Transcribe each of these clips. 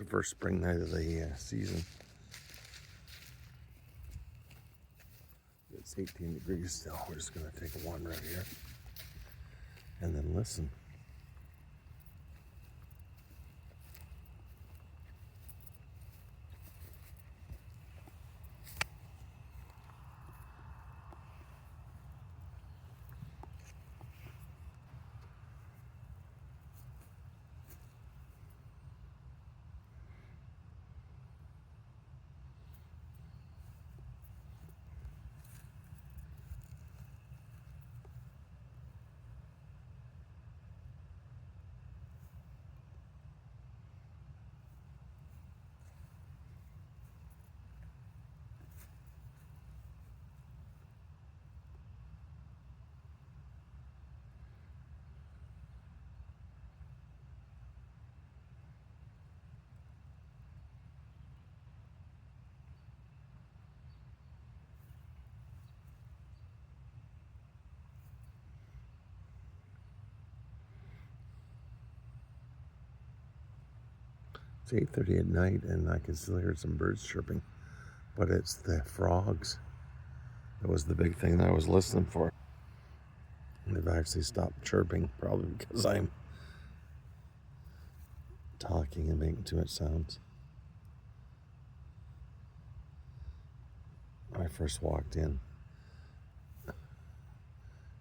the first spring night of the season. It's 18 degrees still. We're just going to take a wander right here and then listen. It's 8:30 at night and I can still hear some birds chirping, but it's the frogs. That was the big thing that I was listening for. And they've actually stopped chirping, probably because I'm talking and making too much sounds. When I first walked in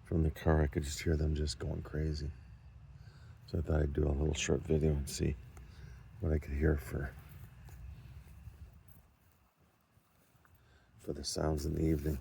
from the car, I could just hear them just going crazy. So I thought I'd do a little short video and see what I could hear for the sounds in the evening.